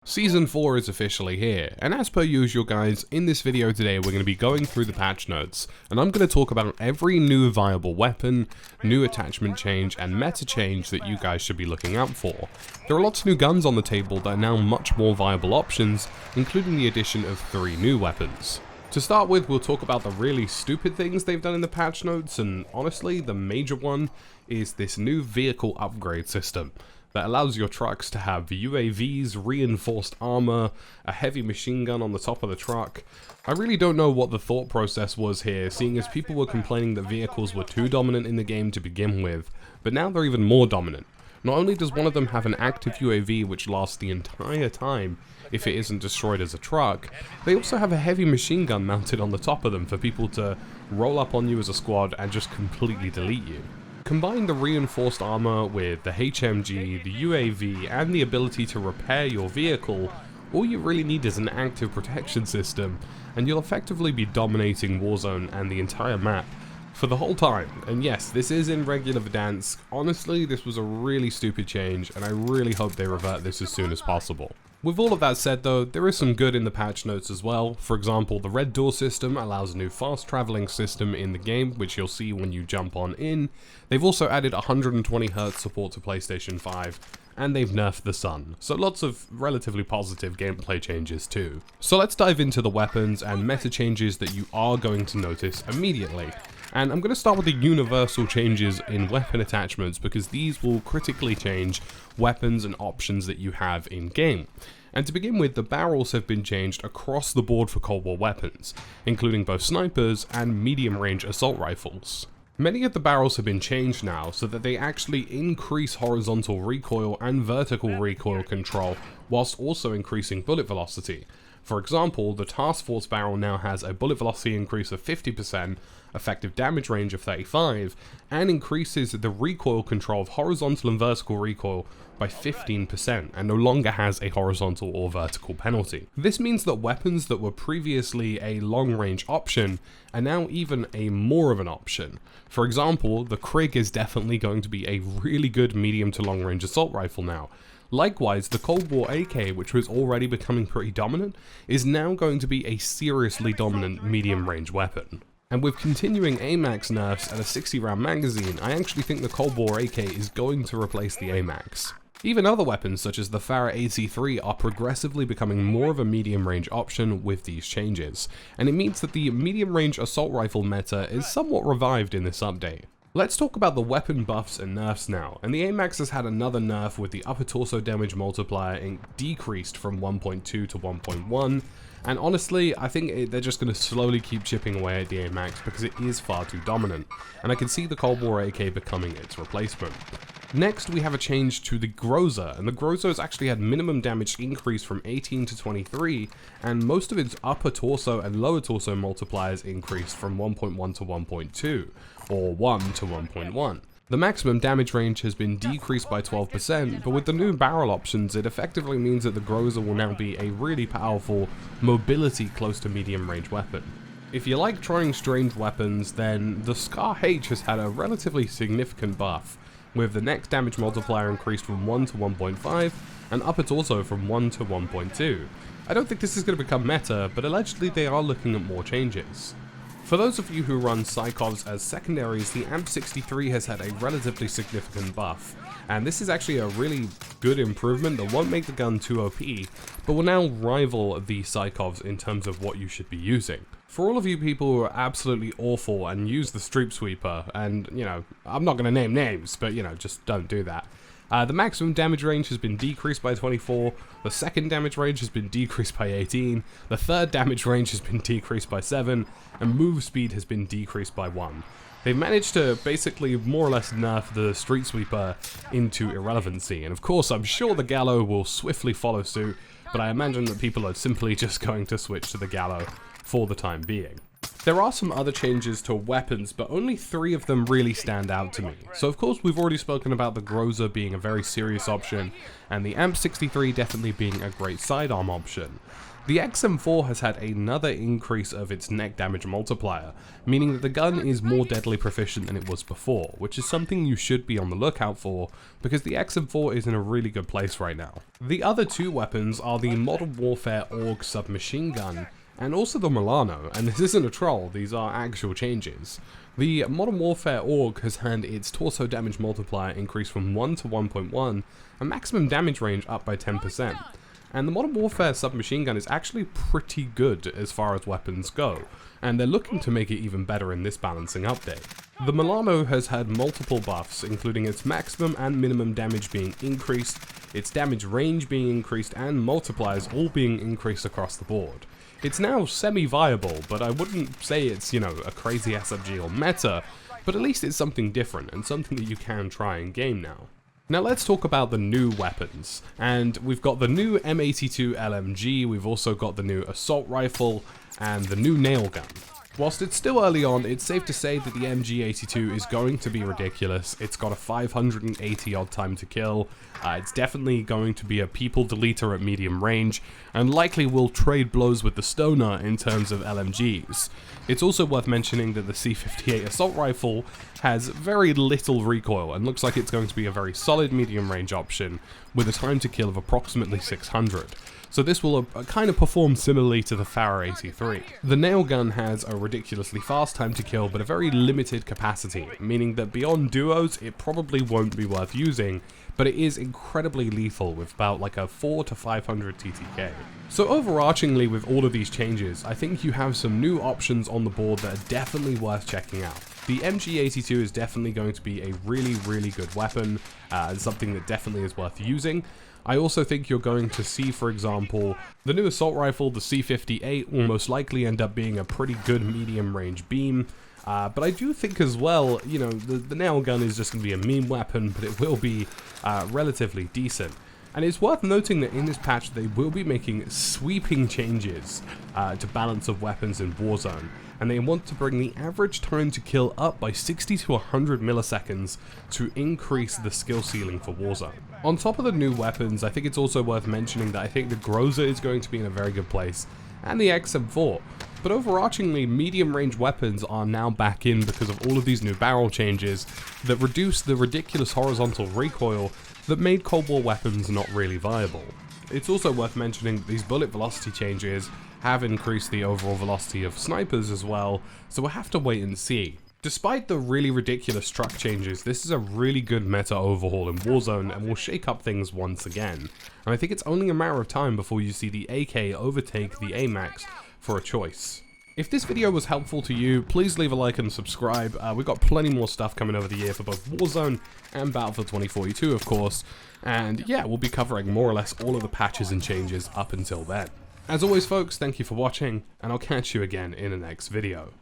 Season 4 is officially here, and as per usual guys, in this video today we're going to be going through the patch notes, and I'm going to talk about every new viable weapon, new attachment change, and meta change that you guys should be looking out for. There are lots of new guns on the table that are now much more viable options, including the addition of 3 new weapons. To start with, we'll talk about the really stupid things they've done in the patch notes, and honestly, the major one is this new vehicle upgrade system that allows your trucks to have UAVs, reinforced armor, a heavy machine gun on the top of the truck. I really don't know what the thought process was here, seeing as people were complaining that vehicles were too dominant in the game to begin with, but now they're even more dominant. Not only does one of them have an active UAV which lasts the entire time if it isn't destroyed as a truck, they also have a heavy machine gun mounted on the top of them for people to roll up on you as a squad and just completely delete you. Combine the reinforced armor with the HMG, the UAV, and the ability to repair your vehicle, all you really need is an active protection system, and you'll effectively be dominating Warzone and the entire map for the whole time. And yes, this is in regular Verdansk. Honestly, this was a really stupid change, and I really hope they revert this as soon as possible. With all of that said though, there is some good in the patch notes as well. For example, the red door system allows a new fast traveling system in the game, which you'll see when you jump on in. They've also added 120Hz support to PlayStation 5, and they've nerfed the sun. So lots of relatively positive gameplay changes too. So let's dive into the weapons and meta changes that you are going to notice immediately. And I'm going to start with the universal changes in weapon attachments because these will critically change weapons and options that you have in game. And to begin with, the barrels have been changed across the board for Cold War weapons, including both snipers and medium-range assault rifles. Many of the barrels have been changed now so that they actually increase horizontal recoil and vertical recoil control whilst also increasing bullet velocity. For example, the Task Force barrel now has a bullet velocity increase of 50%, effective damage range of 35, and increases the recoil control of horizontal and vertical recoil by 15%, and no longer has a horizontal or vertical penalty. This means that weapons that were previously a long-range option are now even a more of an option. For example, the Krig is definitely going to be a really good medium to long-range assault rifle now. Likewise, the Cold War AK, which was already becoming pretty dominant, is now going to be a seriously dominant medium-range weapon. And with continuing AMAX nerfs and a 60 round magazine, I actually think the Cold War AK is going to replace the AMAX. Even other weapons such as the Farah AC3 are progressively becoming more of a medium-range option with these changes, and it means that the medium-range assault rifle meta is somewhat revived in this update. Let's talk about the weapon buffs and nerfs now, and the AMAX has had another nerf with the upper torso damage multiplier decreased from 1.2 to 1.1, and honestly, I think they're just going to slowly keep chipping away at the AMAX because it is far too dominant, and I can see the Cold War AK becoming its replacement. Next, we have a change to the Groza, and the Groza has actually had minimum damage increase from 18 to 23, and most of its upper torso and lower torso multipliers increased from 1.1 to 1.2, or 1 to 1.1. The maximum damage range has been decreased by 12%, but with the new barrel options, it effectively means that the Groza will now be a really powerful mobility close to medium range weapon. If you like trying strange weapons, then the Scar H has had a relatively significant buff, with the next damage multiplier increased from 1 to 1.5, and upper torso from 1 to 1.2. I don't think this is going to become meta, but allegedly they are looking at more changes. For those of you who run Psychovs as secondaries, the AMP63 has had a relatively significant buff, and this is actually a really good improvement that won't make the gun too OP, but will now rival the Psychovs in terms of what you should be using. For all of you people who are absolutely awful and use the Street Sweeper, and I'm not going to name names, but just don't do that. The maximum damage range has been decreased by 24, the second damage range has been decreased by 18, the third damage range has been decreased by 7, and move speed has been decreased by 1. They've managed to basically more or less nerf the Street Sweeper into irrelevancy, and of course I'm sure the Gallo will swiftly follow suit, but I imagine that people are simply just going to switch to the Gallo for the time being. There are some other changes to weapons, but only 3 of them really stand out to me. So of course we've already spoken about the Groza being a very serious option, and the AMP-63 definitely being a great sidearm option. The XM4 has had another increase of its neck damage multiplier, meaning that the gun is more deadly proficient than it was before, which is something you should be on the lookout for, because the XM4 is in a really good place right now. The other 2 weapons are the Modern Warfare AUG submachine gun, and also the Milano, and this isn't a troll, these are actual changes. The Modern Warfare AUG has had its torso damage multiplier increase from 1 to 1.1, and maximum damage range up by 10%. And the Modern Warfare submachine gun is actually pretty good as far as weapons go, and they're looking to make it even better in this balancing update. The Milano has had multiple buffs, including its maximum and minimum damage being increased, its damage range being increased, and multipliers all being increased across the board. It's now semi-viable, but I wouldn't say it's, a crazy SMG or meta, but at least it's something different, and something that you can try in game now. Now let's talk about the new weapons, and we've got the new M82 LMG, we've also got the new assault rifle, and the new nail gun. Whilst it's still early on, it's safe to say that the MG82 is going to be ridiculous. It's got a 580 odd time to kill, it's definitely going to be a people deleter at medium range, and likely will trade blows with the Stoner in terms of LMGs. It's also worth mentioning that the C58 assault rifle has very little recoil and looks like it's going to be a very solid medium range option with a time to kill of approximately 600. So this will kind of perform similarly to the Farah 83. The nail gun has a ridiculously fast time to kill but a very limited capacity, meaning that beyond duos it probably won't be worth using, but it is incredibly lethal with about like a 4 to 500 TTK. So overarchingly with all of these changes, I think you have some new options on the board that are definitely worth checking out. The MG82 is definitely going to be a really good weapon, something that definitely is worth using. I also think you're going to see, for example, the new assault rifle, the C58, will most likely end up being a pretty good medium range beam. But I do think as well, the nail gun is just going to be a meme weapon, but it will be relatively decent. And it's worth noting that in this patch they will be making sweeping changes to balance of weapons in Warzone, and they want to bring the average time to kill up by 60 to 100 milliseconds to increase the skill ceiling for Warzone. On top of the new weapons, I think it's also worth mentioning that I think the Groza is going to be in a very good place, and the XM4. But overarchingly, medium range weapons are now back in because of all of these new barrel changes that reduce the ridiculous horizontal recoil that made Cold War weapons not really viable. It's also worth mentioning that these bullet velocity changes have increased the overall velocity of snipers as well, so we'll have to wait and see. Despite the really ridiculous truck changes, this is a really good meta overhaul in Warzone and will shake up things once again. And I think it's only a matter of time before you see the AK overtake the AMAX for a choice. If this video was helpful to you, please leave a like and subscribe. We've got plenty more stuff coming over the year for both Warzone and Battlefield 2042, of course. And yeah, we'll be covering more or less all of the patches and changes up until then. As always folks, thank you for watching, and I'll catch you again in the next video.